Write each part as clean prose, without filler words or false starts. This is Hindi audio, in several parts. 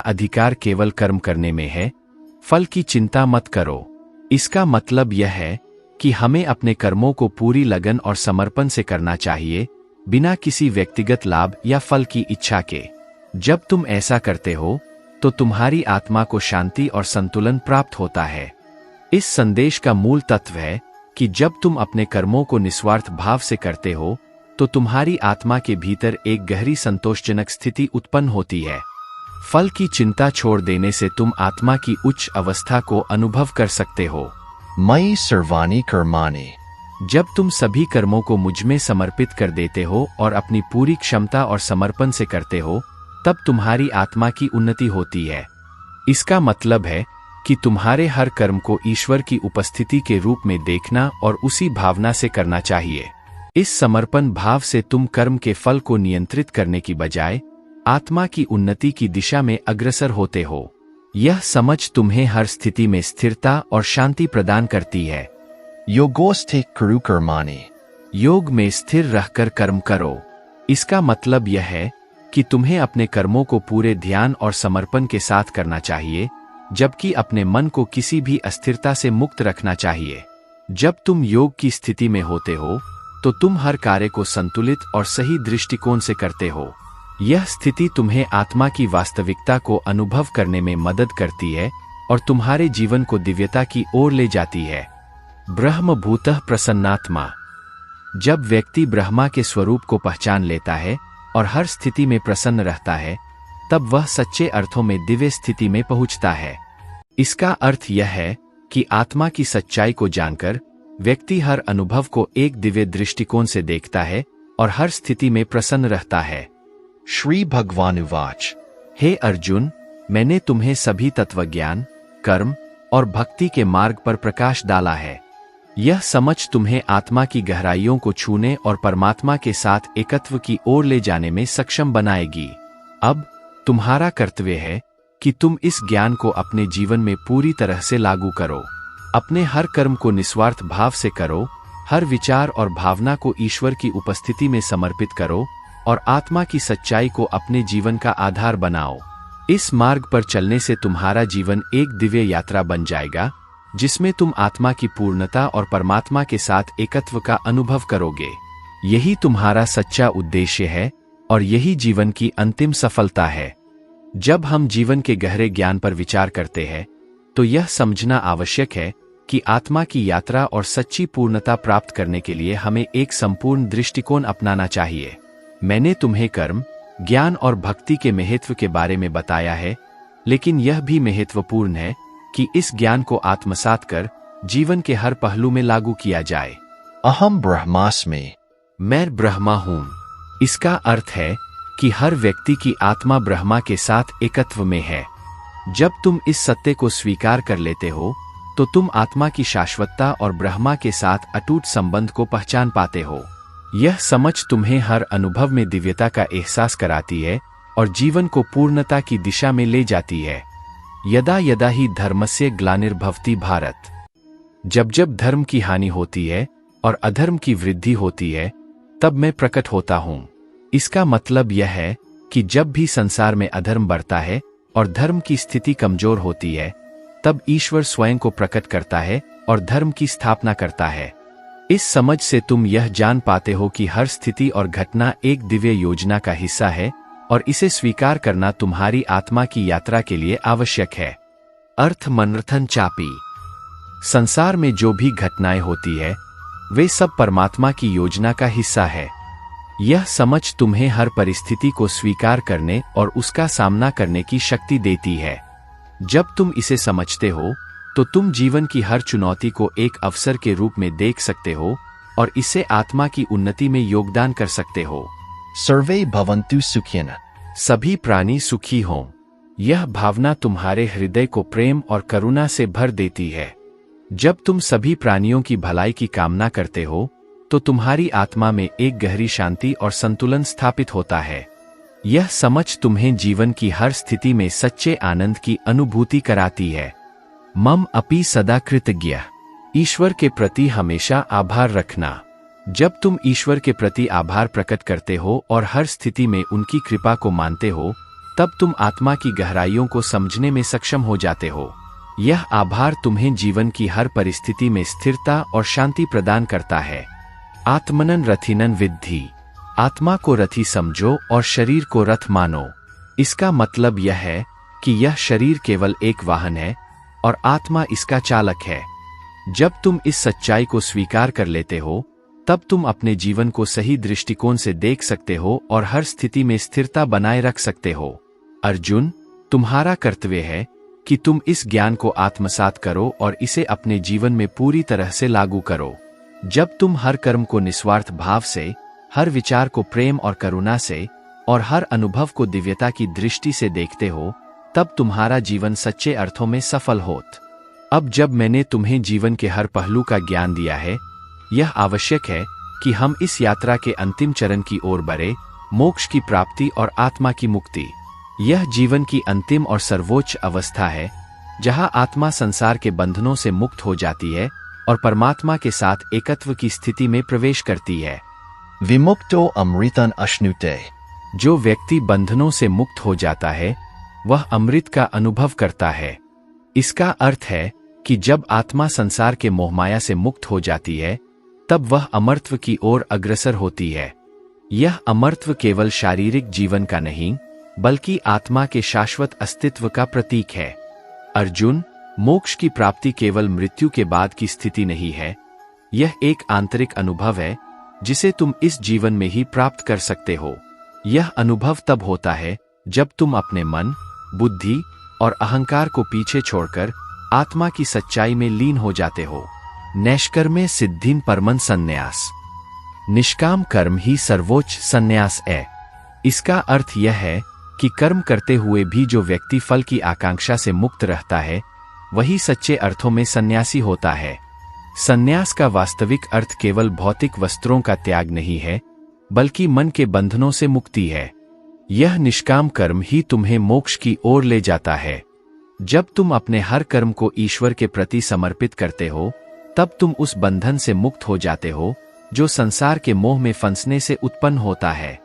अधिकार केवल कर्म करने में है, फल की चिंता मत करो। इसका मतलब यह है कि हमें अपने कर्मों को पूरी लगन और समर्पण से करना चाहिए, बिना किसी व्यक्तिगत लाभ या फल की इच्छा के। जब तुम ऐसा करते हो तो तुम्हारी आत्मा को शांति और संतुलन प्राप्त होता है। इस संदेश का मूल तत्व है कि जब तुम अपने कर्मों को निस्वार्थ भाव से करते हो तो तुम्हारी आत्मा के भीतर एक गहरी संतोषजनक स्थिति उत्पन्न होती है। फल की चिंता छोड़ देने से तुम आत्मा की उच्च अवस्था को अनुभव कर सकते हो। मयि सर्वाणि कर्माणि। जब तुम सभी कर्मों को मुझ में समर्पित कर देते हो और अपनी पूरी क्षमता और समर्पण से करते हो, तब तुम्हारी आत्मा की उन्नति होती है। इसका मतलब है कि तुम्हारे हर कर्म को ईश्वर की उपस्थिति के रूप में देखना और उसी भावना से करना चाहिए। इस समर्पण भाव से तुम कर्म के फल को नियंत्रित करने की बजाय आत्मा की उन्नति की दिशा में अग्रसर होते हो। यह समझ तुम्हें हर स्थिति में स्थिरता और शांति प्रदान करती है। योगोस्थे कुरु कर्माणि। योग में स्थिर रहकर कर्म करो। इसका मतलब यह है कि तुम्हें अपने कर्मों को पूरे ध्यान और समर्पण के साथ करना चाहिए, जबकि अपने मन को किसी भी अस्थिरता से मुक्त रखना चाहिए। जब तुम योग की स्थिति में होते हो तो तुम हर कार्य को संतुलित और सही दृष्टिकोण से करते हो। यह स्थिति तुम्हें आत्मा की वास्तविकता को अनुभव करने में मदद करती है और तुम्हारे जीवन को दिव्यता की ओर ले जाती है। ब्रह्म भूतः प्रसन्नात्मा। जब व्यक्ति ब्रह्मा के स्वरूप को पहचान लेता है और हर स्थिति में प्रसन्न रहता है, तब वह सच्चे अर्थों में दिव्य स्थिति में पहुंचता है। इसका अर्थ यह है कि आत्मा की सच्चाई को जानकर व्यक्ति हर अनुभव को एक दिव्य दृष्टिकोण से देखता है और हर स्थिति में प्रसन्न रहता है। श्री भगवानुवाच। हे अर्जुन, मैंने तुम्हें सभी तत्वज्ञान, कर्म और भक्ति के मार्ग पर प्रकाश डाला है। यह समझ तुम्हें आत्मा की गहराइयों को छूने और परमात्मा के साथ एकत्व की ओर ले जाने में सक्षम बनाएगी। अब तुम्हारा कर्तव्य है कि तुम इस ज्ञान को अपने जीवन में पूरी तरह से लागू करो। अपने हर कर्म को निस्वार्थ भाव से करो, हर विचार और भावना को ईश्वर की उपस्थिति में समर्पित करो और आत्मा की सच्चाई को अपने जीवन का आधार बनाओ। इस मार्ग पर चलने से तुम्हारा जीवन एक दिव्य यात्रा बन जाएगा, जिसमें तुम आत्मा की पूर्णता और परमात्मा के साथ एकत्व का अनुभव करोगे। यही तुम्हारा सच्चा उद्देश्य है और यही जीवन की अंतिम सफलता है। जब हम जीवन के गहरे ज्ञान पर विचार करते हैं, तो यह समझना आवश्यक है कि आत्मा की यात्रा और सच्ची पूर्णता प्राप्त करने के लिए हमें एक संपूर्ण दृष्टिकोण अपनाना चाहिए। मैंने तुम्हें कर्म, ज्ञान और भक्ति के महत्व के बारे में बताया है, लेकिन यह भी महत्वपूर्ण है कि इस ज्ञान को आत्मसात कर जीवन के हर पहलू में लागू किया जाए। अहम ब्रह्मास्मि। मैं ब्रह्मा हूँ। इसका अर्थ है कि हर व्यक्ति की आत्मा ब्रह्मा के साथ एकत्व में है। जब तुम इस सत्य को स्वीकार कर लेते हो, तो तुम आत्मा की शाश्वतता और ब्रह्मा के साथ अटूट संबंध को पहचान पाते हो। यह समझ तुम्हें हर अनुभव में दिव्यता का एहसास कराती है और जीवन को पूर्णता की दिशा में ले जाती है। यदा यदा ही धर्मस्य ग्लानिर्भवति भारत। जब जब धर्म की हानि होती है और अधर्म की वृद्धि होती है, तब मैं प्रकट होता हूँ। इसका मतलब यह है कि जब भी संसार में अधर्म बढ़ता है और धर्म की स्थिति कमजोर होती है, तब ईश्वर स्वयं को प्रकट करता है और धर्म की स्थापना करता है। इस समझ से तुम यह जान पाते हो कि हर स्थिति और घटना एक दिव्य योजना का हिस्सा है और इसे स्वीकार करना तुम्हारी आत्मा की यात्रा के लिए आवश्यक है। अर्थ मनर्थन चापी। संसार में जो भी घटनाएं होती है, वे सब परमात्मा की योजना का हिस्सा है। यह समझ तुम्हें हर परिस्थिति को स्वीकार करने और उसका सामना करने की शक्ति देती है। जब तुम इसे समझते हो, तो तुम जीवन की हर चुनौती को एक अवसर के रूप में देख सकते हो और इससे आत्मा की उन्नति में योगदान कर सकते हो। सर्वे भवन्तु सुखिनः। सभी प्राणी सुखी हों। यह भावना तुम्हारे हृदय को प्रेम और करुणा से भर देती है। जब तुम सभी प्राणियों की भलाई की कामना करते हो, तो तुम्हारी आत्मा में एक गहरी शांति और संतुलन स्थापित होता है। यह समझ तुम्हें जीवन की हर स्थिति में सच्चे आनंद की अनुभूति कराती है। मम अपि सदा कृतज्ञ। ईश्वर के प्रति हमेशा आभार रखना। जब तुम ईश्वर के प्रति आभार प्रकट करते हो और हर स्थिति में उनकी कृपा को मानते हो, तब तुम आत्मा की गहराइयों को समझने में सक्षम हो जाते हो। यह आभार तुम्हें जीवन की हर परिस्थिति में स्थिरता और शांति प्रदान करता है। आत्मनन रथिनन विद्धि। आत्मा को रथी समझो और शरीर को रथ मानो। इसका मतलब यह है कि यह शरीर केवल एक वाहन है और आत्मा इसका चालक है। जब तुम इस सच्चाई को स्वीकार कर लेते हो, तब तुम अपने जीवन को सही दृष्टिकोण से देख सकते हो और हर स्थिति में स्थिरता बनाए रख सकते हो। अर्जुन, तुम्हारा कर्तव्य है कि तुम इस ज्ञान को आत्मसात करो और इसे अपने जीवन में पूरी तरह से लागू करो। जब तुम हर कर्म को निस्वार्थ भाव से, हर विचार को प्रेम और करुणा से और हर अनुभव को दिव्यता की दृष्टि से देखते हो, तब तुम्हारा जीवन सच्चे अर्थों में सफल होत। अब जब मैंने तुम्हें जीवन के हर पहलू का ज्ञान दिया है, यह आवश्यक है कि हम इस यात्रा के अंतिम चरण की ओर बढ़े, मोक्ष की प्राप्ति और आत्मा की मुक्ति। यह जीवन की अंतिम और सर्वोच्च अवस्था है, जहां आत्मा संसार के बंधनों से मुक्त हो जाती है और परमात्मा के साथ एकत्व की स्थिति में प्रवेश करती है। विमुक्तो अमृतन अश्नुते। जो व्यक्ति बंधनों से मुक्त हो जाता है, वह अमृत का अनुभव करता है। इसका अर्थ है कि जब आत्मा संसार के मोहमाया से मुक्त हो जाती है, तब वह अमरत्व की ओर अग्रसर होती है। यह अमरत्व केवल शारीरिक जीवन का नहीं, बल्कि आत्मा के शाश्वत अस्तित्व का प्रतीक है। अर्जुन, मोक्ष की प्राप्ति केवल मृत्यु के बाद की स्थिति नहीं है। यह एक आंतरिक अनुभव है जिसे तुम इस जीवन में ही प्राप्त कर सकते हो। यह अनुभव तब होता है जब तुम अपने मन, बुद्धि और अहंकार को पीछे छोड़कर आत्मा की सच्चाई में लीन हो जाते हो। नैष्कर्म्य सिद्धिन परमन संन्यास। निष्काम कर्म ही सर्वोच्च संन्यास है। इसका अर्थ यह है कि कर्म करते हुए भी जो व्यक्ति फल की आकांक्षा से मुक्त रहता है, वही सच्चे अर्थों में सन्यासी होता है। संन्यास का वास्तविक अर्थ केवल भौतिक वस्त्रों का त्याग नहीं है, बल्कि मन के बंधनों से मुक्ति है। यह निष्काम कर्म ही तुम्हें मोक्ष की ओर ले जाता है। जब तुम अपने हर कर्म को ईश्वर के प्रति समर्पित करते हो, तब तुम उस बंधन से मुक्त हो जाते हो जो संसार के मोह में फंसने से उत्पन्न होता है।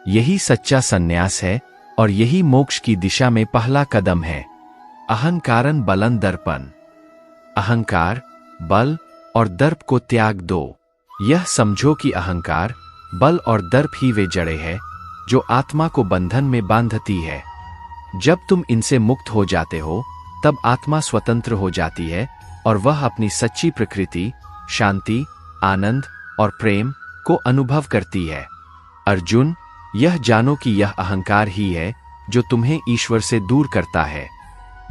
यही सच्चा संन्यास है और यही मोक्ष की दिशा में पहला कदम है। अहंकारन बलन दर्पण। अहंकार, बल और दर्प को त्याग दो। यह समझो कि अहंकार, बल और दर्प ही वे जड़ें हैं जो आत्मा को बंधन में बांधती है। जब तुम इनसे मुक्त हो जाते हो, तब आत्मा स्वतंत्र हो जाती है और वह अपनी सच्ची प्रकृति, शांति, आनंद और प्रेम को अनुभव करती है। अर्जुन, यह जानो कि यह अहंकार ही है जो तुम्हें ईश्वर से दूर करता है।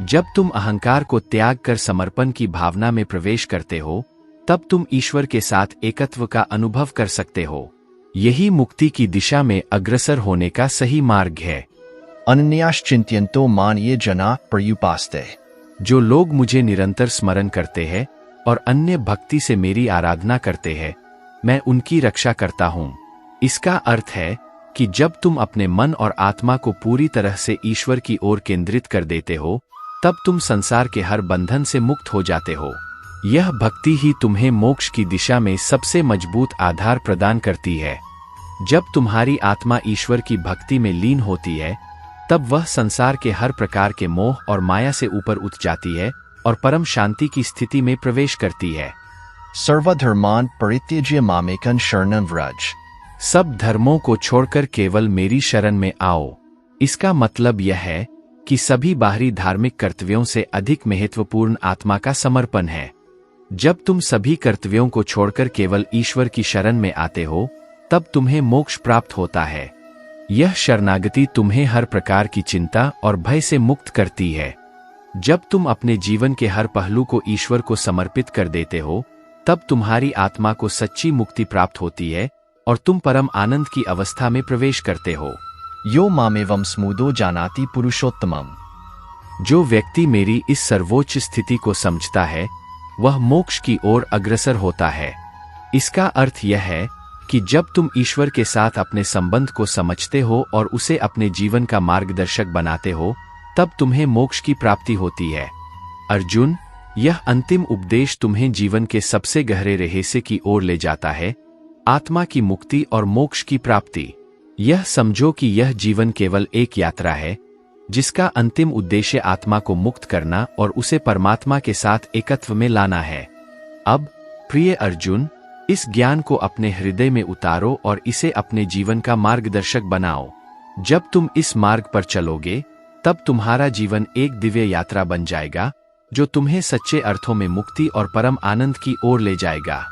जब तुम अहंकार को त्याग कर समर्पण की भावना में प्रवेश करते हो, तब तुम ईश्वर के साथ एकत्व का अनुभव कर सकते हो। यही मुक्ति की दिशा में अग्रसर होने का सही मार्ग है। अनन्याश्चिंत्यन्तो मां ये जना पर्युपास्ते। जो लोग मुझे निरंतर स्मरण करते हैं और अन्य भक्ति से मेरी आराधना करते हैं, मैं उनकी रक्षा करता हूँ। इसका अर्थ है कि जब तुम अपने मन और आत्मा को पूरी तरह से ईश्वर की ओर केंद्रित कर देते हो, तब तुम संसार के हर बंधन से मुक्त हो जाते हो। यह भक्ति ही तुम्हें मोक्ष की दिशा में सबसे मजबूत आधार प्रदान करती है। जब तुम्हारी आत्मा ईश्वर की भक्ति में लीन होती है, तब वह संसार के हर प्रकार के मोह और माया से ऊपर उठ जाती है और परम शांति की स्थिति में प्रवेश करती है। सर्वधर्मान परित्यज्य मामेकं शरणं व्रज। सब धर्मों को छोड़कर केवल मेरी शरण में आओ। इसका मतलब यह है कि सभी बाहरी धार्मिक कर्तव्यों से अधिक महत्वपूर्ण आत्मा का समर्पण है। जब तुम सभी कर्तव्यों को छोड़कर केवल ईश्वर की शरण में आते हो, तब तुम्हें मोक्ष प्राप्त होता है। यह शरणागति तुम्हें हर प्रकार की चिंता और भय से मुक्त करती है। जब तुम अपने जीवन के हर पहलू को ईश्वर को समर्पित कर देते हो, तब तुम्हारी आत्मा को सच्ची मुक्ति प्राप्त होती है और तुम परम आनंद की अवस्था में प्रवेश करते हो। यो मामेवं स्मुदो जानाति पुरुषोत्तमम्। जो व्यक्ति मेरी इस सर्वोच्च स्थिति को समझता है, वह मोक्ष की ओर अग्रसर होता है। इसका अर्थ यह है कि जब तुम ईश्वर के साथ अपने संबंध को समझते हो और उसे अपने जीवन का मार्गदर्शक बनाते हो, तब तुम्हें मोक्ष की प्राप्ति होती है। अर्जुन, यह अंतिम उपदेश तुम्हें जीवन के सबसे गहरे रहस्य की ओर ले जाता है, आत्मा की मुक्ति और मोक्ष की प्राप्ति। यह समझो कि यह जीवन केवल एक यात्रा है, जिसका अंतिम उद्देश्य आत्मा को मुक्त करना और उसे परमात्मा के साथ एकत्व में लाना है। अब प्रिय अर्जुन, इस ज्ञान को अपने हृदय में उतारो और इसे अपने जीवन का मार्गदर्शक बनाओ। जब तुम इस मार्ग पर चलोगे, तब तुम्हारा जीवन एक दिव्य यात्रा बन जाएगा जो तुम्हें सच्चे अर्थों में मुक्ति और परम आनंद की ओर ले जाएगा।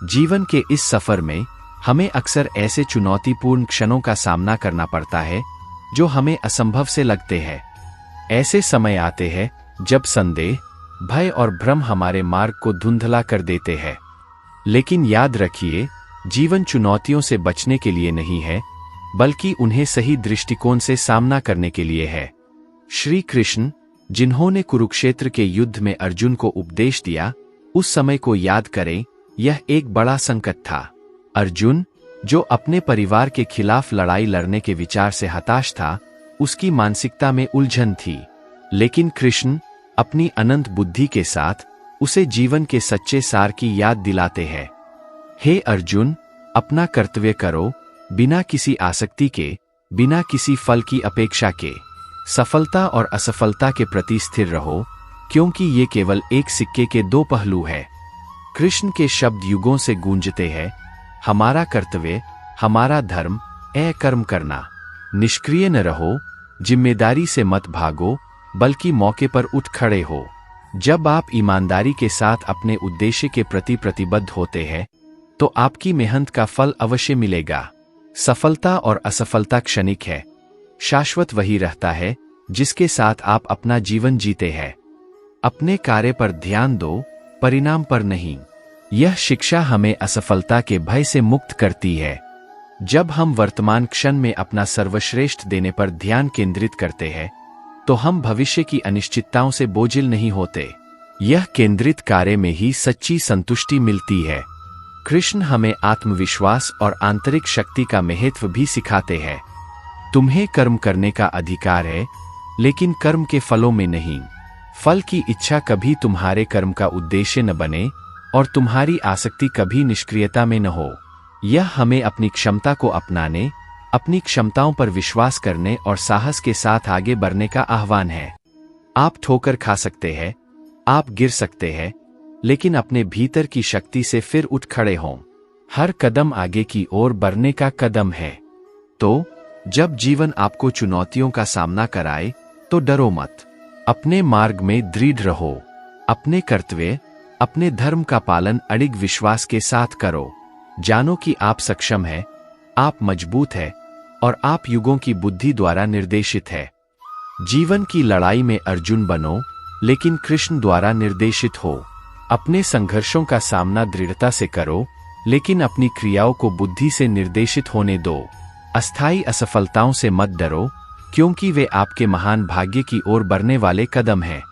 जीवन के इस सफर में हमें अक्सर ऐसे चुनौतीपूर्ण क्षणों का सामना करना पड़ता है जो हमें असंभव से लगते हैं। ऐसे समय आते हैं जब संदेह, भय और भ्रम हमारे मार्ग को धुंधला कर देते हैं। लेकिन याद रखिए, जीवन चुनौतियों से बचने के लिए नहीं है, बल्कि उन्हें सही दृष्टिकोण से सामना करने के लिए है। श्री कृष्ण, जिन्होंने कुरुक्षेत्र के युद्ध में अर्जुन को उपदेश दिया, उस समय को याद करें। यह एक बड़ा संकट था। अर्जुन, जो अपने परिवार के खिलाफ लड़ाई लड़ने के विचार से हताश था, उसकी मानसिकता में उलझन थी। लेकिन कृष्ण अपनी अनंत बुद्धि के साथ उसे जीवन के सच्चे सार की याद दिलाते हैं। हे अर्जुन, अपना कर्तव्य करो, बिना किसी आसक्ति के, बिना किसी फल की अपेक्षा के। सफलता और असफलता के प्रति स्थिर रहो, क्योंकि ये केवल एक सिक्के के दो पहलू हैं। कृष्ण के शब्द युगों से गूंजते हैं, हमारा कर्तव्य, हमारा धर्म, कर्म करना। निष्क्रिय न रहो, जिम्मेदारी से मत भागो, बल्कि मौके पर उठ खड़े हो। जब आप ईमानदारी के साथ अपने उद्देश्य के प्रति प्रतिबद्ध होते हैं, तो आपकी मेहनत का फल अवश्य मिलेगा। सफलता और असफलता क्षणिक है, शाश्वत वही रहता है जिसके साथ आप अपना जीवन जीते हैं। अपने कार्य पर ध्यान दो, परिणाम पर नहीं। यह शिक्षा हमें असफलता के भय से मुक्त करती है। जब हम वर्तमान क्षण में अपना सर्वश्रेष्ठ देने पर ध्यान केंद्रित करते हैं, तो हम भविष्य की अनिश्चितताओं से बोझिल नहीं होते। यह केंद्रित कार्य में ही सच्ची संतुष्टि मिलती है। कृष्ण हमें आत्मविश्वास और आंतरिक शक्ति का महत्व भी सिखाते हैं। तुम्हें कर्म करने का अधिकार है, लेकिन कर्म के फलों में नहीं। फल की इच्छा कभी तुम्हारे कर्म का उद्देश्य न बने और तुम्हारी आसक्ति कभी निष्क्रियता में न हो। यह हमें अपनी क्षमता को अपनाने, अपनी क्षमताओं पर विश्वास करने और साहस के साथ आगे बढ़ने का आह्वान है। आप ठोकर खा सकते हैं, आप गिर सकते हैं, लेकिन अपने भीतर की शक्ति से फिर उठ खड़े हों। हर कदम आगे की ओर बढ़ने का कदम है। तो जब जीवन आपको चुनौतियों का सामना कराए, तो डरो मत। अपने मार्ग में दृढ़ रहो। अपने कर्तव्य, अपने धर्म का पालन अडिग विश्वास के साथ करो। जानो कि आप सक्षम हैं, आप मजबूत हैं और आप युगों की बुद्धि द्वारा निर्देशित है। जीवन की लड़ाई में अर्जुन बनो, लेकिन कृष्ण द्वारा निर्देशित हो। अपने संघर्षों का सामना दृढ़ता से करो, लेकिन अपनी क्रियाओं को बुद्धि से निर्देशित होने दो। अस्थायी असफलताओं से मत डरो, क्योंकि वे आपके महान भाग्य की ओर बढ़ने वाले कदम हैं।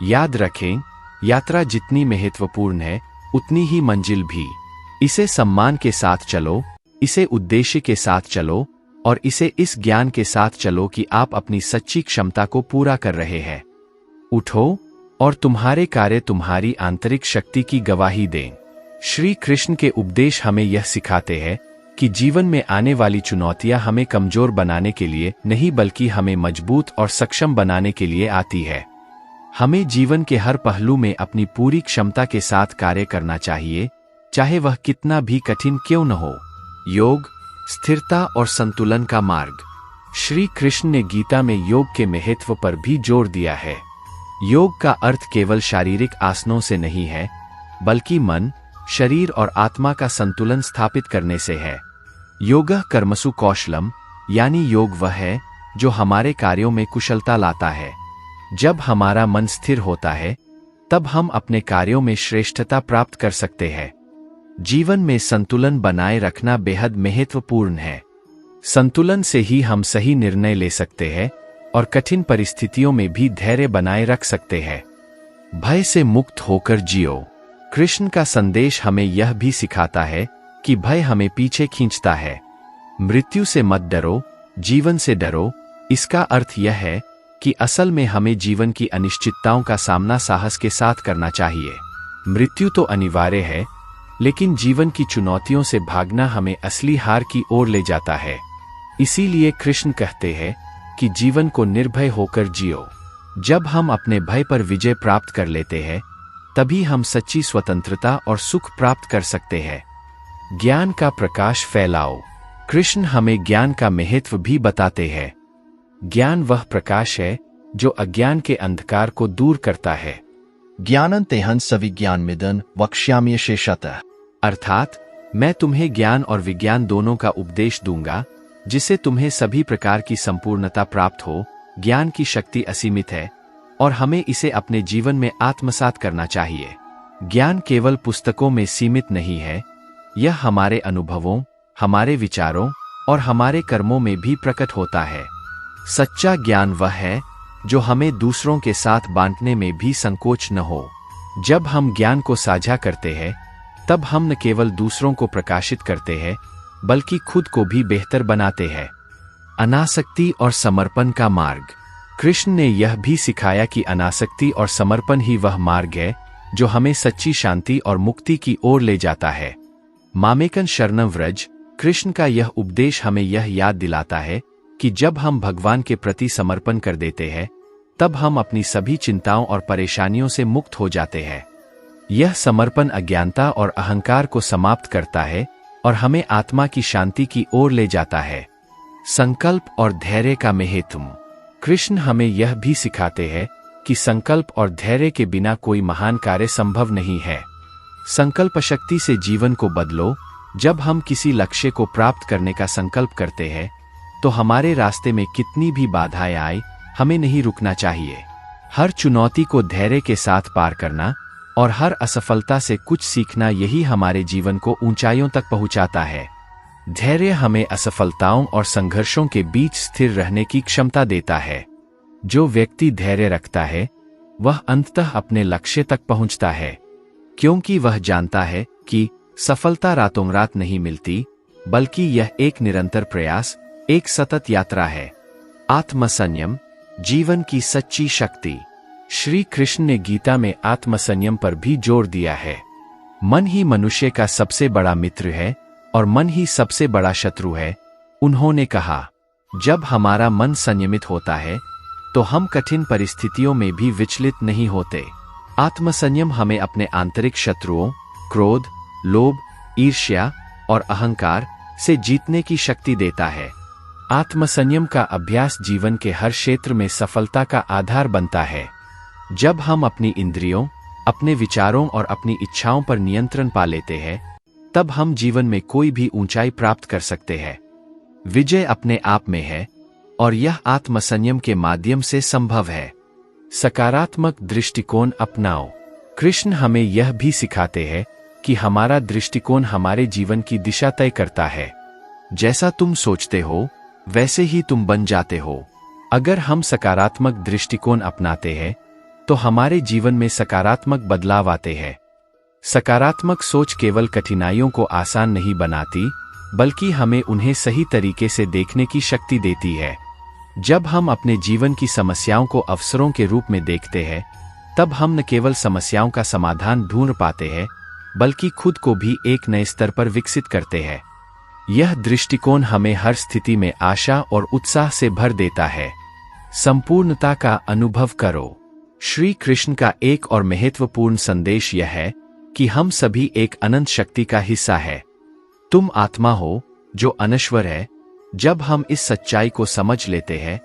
याद रखें, यात्रा जितनी महत्वपूर्ण है, उतनी ही मंजिल भी। इसे सम्मान के साथ चलो, इसे उद्देश्य के साथ चलो और इसे इस ज्ञान के साथ चलो कि आप अपनी सच्ची क्षमता को पूरा कर रहे हैं। उठो और तुम्हारे कार्य तुम्हारी आंतरिक शक्ति की गवाही दें। श्री कृष्ण के उपदेश हमें यह सिखाते हैं कि जीवन में आने वाली चुनौतियां हमें कमजोर बनाने के लिए नहीं, बल्कि हमें मजबूत और सक्षम बनाने के लिए आती है। हमें जीवन के हर पहलू में अपनी पूरी क्षमता के साथ कार्य करना चाहिए, चाहे वह कितना भी कठिन क्यों न हो। योग, स्थिरता और संतुलन का मार्ग। श्री कृष्ण ने गीता में योग के महत्व पर भी जोर दिया है। योग का अर्थ केवल शारीरिक आसनों से नहीं है, बल्कि मन, शरीर और आत्मा का संतुलन स्थापित करने से है। योगः कर्मसु कौशलम, यानी योग वह है जो हमारे कार्यों में कुशलता लाता है। जब हमारा मन स्थिर होता है, तब हम अपने कार्यों में श्रेष्ठता प्राप्त कर सकते हैं। जीवन में संतुलन बनाए रखना बेहद महत्वपूर्ण है। संतुलन से ही हम सही निर्णय ले सकते हैं और कठिन परिस्थितियों में भी धैर्य बनाए रख सकते हैं। भय से मुक्त होकर जियो। कृष्ण का संदेश हमें यह भी सिखाता है कि भय हमें पीछे खींचता है। मृत्यु से मत डरो, जीवन से डरो। इसका अर्थ यह है कि असल में हमें जीवन की अनिश्चितताओं का सामना साहस के साथ करना चाहिए। मृत्यु तो अनिवार्य है, लेकिन जीवन की चुनौतियों से भागना हमें असली हार की ओर ले जाता है। इसीलिए कृष्ण कहते हैं कि जीवन को निर्भय होकर जियो। जब हम अपने भय पर विजय प्राप्त कर लेते हैं, तभी हम सच्ची स्वतंत्रता और सुख प्राप्त कर सकते हैं। ज्ञान का प्रकाश फैलाओ। कृष्ण हमें ज्ञान का महत्व भी बताते हैं। ज्ञान वह प्रकाश है जो अज्ञान के अंधकार को दूर करता है। ज्ञानं तेहं सविज्ञानमिदं वक्ष्यामि शेषतः। अर्थात मैं तुम्हें ज्ञान और विज्ञान दोनों का उपदेश दूंगा, जिससे तुम्हें सभी प्रकार की संपूर्णता प्राप्त हो। ज्ञान की शक्ति असीमित है और हमें इसे अपने जीवन में आत्मसात करना चाहिए। ज्ञान केवल पुस्तकों में सीमित नहीं है, यह हमारे अनुभवों, हमारे विचारों और हमारे कर्मों में भी प्रकट होता है। सच्चा ज्ञान वह है जो हमें दूसरों के साथ बांटने में भी संकोच न हो। जब हम ज्ञान को साझा करते हैं, तब हम न केवल दूसरों को प्रकाशित करते हैं, बल्कि खुद को भी बेहतर बनाते हैं। अनासक्ति और समर्पण का मार्ग। कृष्ण ने यह भी सिखाया कि अनासक्ति और समर्पण ही वह मार्ग है जो हमें सच्ची शांति और मुक्ति की ओर ले जाता है। मामेकं शरणं व्रज। कृष्ण का यह उपदेश हमें यह याद दिलाता है कि जब हम भगवान के प्रति समर्पण कर देते हैं, तब हम अपनी सभी चिंताओं और परेशानियों से मुक्त हो जाते हैं। यह समर्पण अज्ञानता और अहंकार को समाप्त करता है और हमें आत्मा की शांति की ओर ले जाता है। संकल्प और धैर्य का महत्व। कृष्ण हमें यह भी सिखाते हैं कि संकल्प और धैर्य के बिना कोई महान कार्य संभव नहीं है। संकल्प शक्ति से जीवन को बदलो। जब हम किसी लक्ष्य को प्राप्त करने का संकल्प करते हैं, तो हमारे रास्ते में कितनी भी बाधाएं आए, हमें नहीं रुकना चाहिए। हर चुनौती को धैर्य के साथ पार करना और हर असफलता से कुछ सीखना, यही हमारे जीवन को ऊंचाइयों तक पहुंचाता है। धैर्य हमें असफलताओं और संघर्षों के बीच स्थिर रहने की क्षमता देता है। जो व्यक्ति धैर्य रखता है, वह अंततः अपने लक्ष्य तक पहुंचता है, क्योंकि वह जानता है कि सफलता रातों रात नहीं मिलती, बल्कि यह एक निरंतर प्रयास, एक सतत यात्रा है। आत्मसंयम, जीवन की सच्ची शक्ति। श्री कृष्ण ने गीता में आत्मसंयम पर भी जोर दिया है। मन ही मनुष्य का सबसे बड़ा मित्र है और मन ही सबसे बड़ा शत्रु है। उन्होंने कहा, जब हमारा मन संयमित होता है, तो हम कठिन परिस्थितियों में भी विचलित नहीं होते। आत्मसंयम हमें अपने आंतरिक शत्रुओं, क्रोध, लोभ, ईर्ष्या और अहंकार से जीतने की शक्ति देता है। आत्मसंयम का अभ्यास जीवन के हर क्षेत्र में सफलता का आधार बनता है। जब हम अपनी इंद्रियों, अपने विचारों और अपनी इच्छाओं पर नियंत्रण पा लेते हैं, तब हम जीवन में कोई भी ऊंचाई प्राप्त कर सकते हैं। विजय अपने आप में है और यह आत्मसंयम के माध्यम से संभव है। सकारात्मक दृष्टिकोण अपनाओ। कृष्ण हमें यह भी सिखाते हैं कि हमारा दृष्टिकोण हमारे जीवन की दिशा तय करता है। जैसा तुम सोचते हो, वैसे ही तुम बन जाते हो। अगर हम सकारात्मक दृष्टिकोण अपनाते हैं, तो हमारे जीवन में सकारात्मक बदलाव आते हैं। सकारात्मक सोच केवल कठिनाइयों को आसान नहीं बनाती, बल्कि हमें उन्हें सही तरीके से देखने की शक्ति देती है। जब हम अपने जीवन की समस्याओं को अवसरों के रूप में देखते हैं, तब हम न केवल समस्याओं का समाधान ढूंढ पाते हैं, बल्कि खुद को भी एक नए स्तर पर विकसित करते हैं। यह दृष्टिकोण हमें हर स्थिति में आशा और उत्साह से भर देता है। संपूर्णता का अनुभव करो। श्री कृष्ण का एक और महत्वपूर्ण संदेश यह है कि हम सभी एक अनंत शक्ति का हिस्सा है। तुम आत्मा हो जो अनश्वर है। जब हम इस सच्चाई को समझ लेते हैं,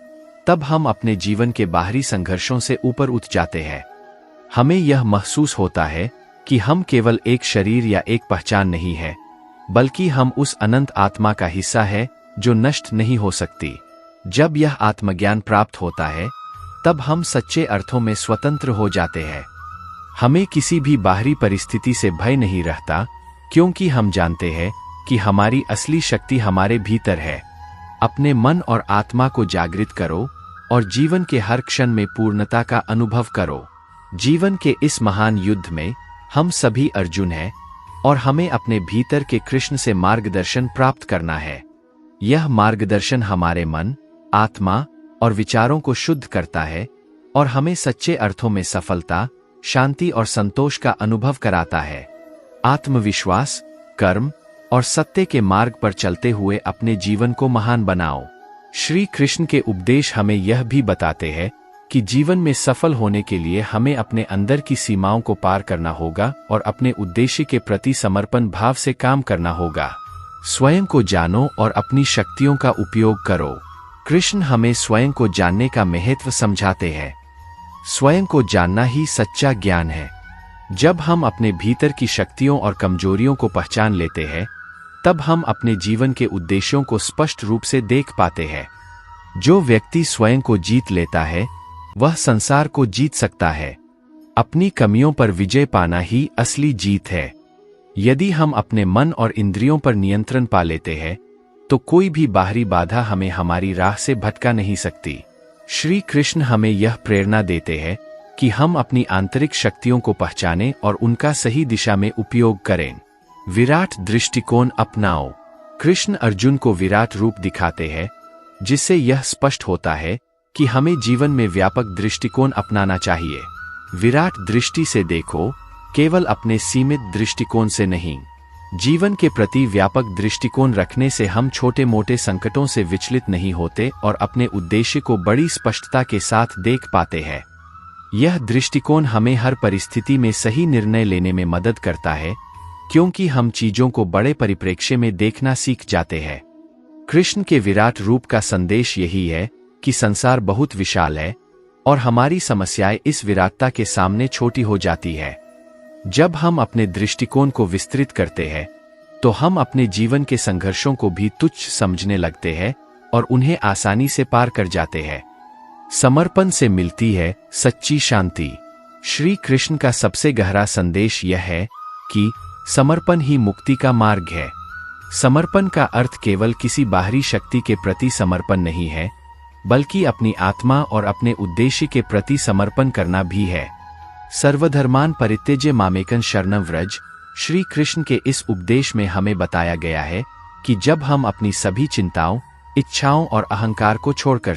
तब हम अपने जीवन के बाहरी संघर्षों से ऊपर उठ जाते हैं। हमें यह महसूस होता है कि हम केवल एक शरीर या एक पहचान नहीं है, बल्कि हम उस अनंत आत्मा का हिस्सा है जो नष्ट नहीं हो सकती। जब यह आत्मज्ञान प्राप्त होता है, तब हम सच्चे अर्थों में स्वतंत्र हो जाते हैं। हमें किसी भी बाहरी परिस्थिति से भय नहीं रहता, क्योंकि हम जानते हैं कि हमारी असली शक्ति हमारे भीतर है। अपने मन और आत्मा को जागृत करो और जीवन के हर क्षण में पूर्णता का अनुभव करो। जीवन के इस महान युद्ध में हम सभी अर्जुन हैं और हमें अपने भीतर के कृष्ण से मार्गदर्शन प्राप्त करना है। यह मार्गदर्शन हमारे मन, आत्मा और विचारों को शुद्ध करता है और हमें सच्चे अर्थों में सफलता, शांति और संतोष का अनुभव कराता है। आत्मविश्वास, कर्म और सत्य के मार्ग पर चलते हुए अपने जीवन को महान बनाओ। श्री कृष्ण के उपदेश हमें यह भी बताते हैं कि जीवन में सफल होने के लिए हमें अपने अंदर की सीमाओं को पार करना होगा और अपने उद्देश्य के प्रति समर्पण भाव से काम करना होगा। स्वयं को जानो और अपनी शक्तियों का उपयोग करो। कृष्ण हमें स्वयं को जानने का महत्व समझाते हैं। स्वयं को जानना ही सच्चा ज्ञान है। जब हम अपने भीतर की शक्तियों और कमजोरियों को पहचान लेते हैं, तब हम अपने जीवन के उद्देश्यों को स्पष्ट रूप से देख पाते हैं। जो व्यक्ति स्वयं को जीत लेता है, वह संसार को जीत सकता है। अपनी कमियों पर विजय पाना ही असली जीत है। यदि हम अपने मन और इंद्रियों पर नियंत्रण पा लेते हैं, तो कोई भी बाहरी बाधा हमें हमारी राह से भटका नहीं सकती। श्री कृष्ण हमें यह प्रेरणा देते हैं कि हम अपनी आंतरिक शक्तियों को पहचानें और उनका सही दिशा में उपयोग करें। विराट दृष्टिकोण अपनाओ। कृष्ण अर्जुन को विराट रूप दिखाते हैं, जिससे यह स्पष्ट होता है कि हमें जीवन में व्यापक दृष्टिकोण अपनाना चाहिए। विराट दृष्टि से देखो, केवल अपने सीमित दृष्टिकोण से नहीं। जीवन के प्रति व्यापक दृष्टिकोण रखने से हम छोटे मोटे संकटों से विचलित नहीं होते और अपने उद्देश्य को बड़ी स्पष्टता के साथ देख पाते हैं। यह दृष्टिकोण हमें हर परिस्थिति में सही निर्णय लेने में मदद करता है, क्योंकि हम चीजों को बड़े परिप्रेक्ष्य में देखना सीख जाते हैं। कृष्ण के विराट रूप का संदेश यही है कि संसार बहुत विशाल है और हमारी समस्याएं इस विराटता के सामने छोटी हो जाती है। जब हम अपने दृष्टिकोण को विस्तृत करते हैं, तो हम अपने जीवन के संघर्षों को भी तुच्छ समझने लगते हैं और उन्हें आसानी से पार कर जाते हैं। समर्पण से मिलती है सच्ची शांति। श्री कृष्ण का सबसे गहरा संदेश यह है कि समर्पण ही मुक्ति का मार्ग है। समर्पण का अर्थ केवल किसी बाहरी शक्ति के प्रति समर्पण नहीं है, बल्कि अपनी आत्मा और अपने उद्देश्य के प्रति समर्पण करना भी है। सर्वधर्मान परित्यज्य मामेकं शरणं व्रज। श्री कृष्ण के इस उपदेश में हमें बताया गया है कि जब हम अपनी सभी चिंताओं, इच्छाओं और अहंकार को छोड़कर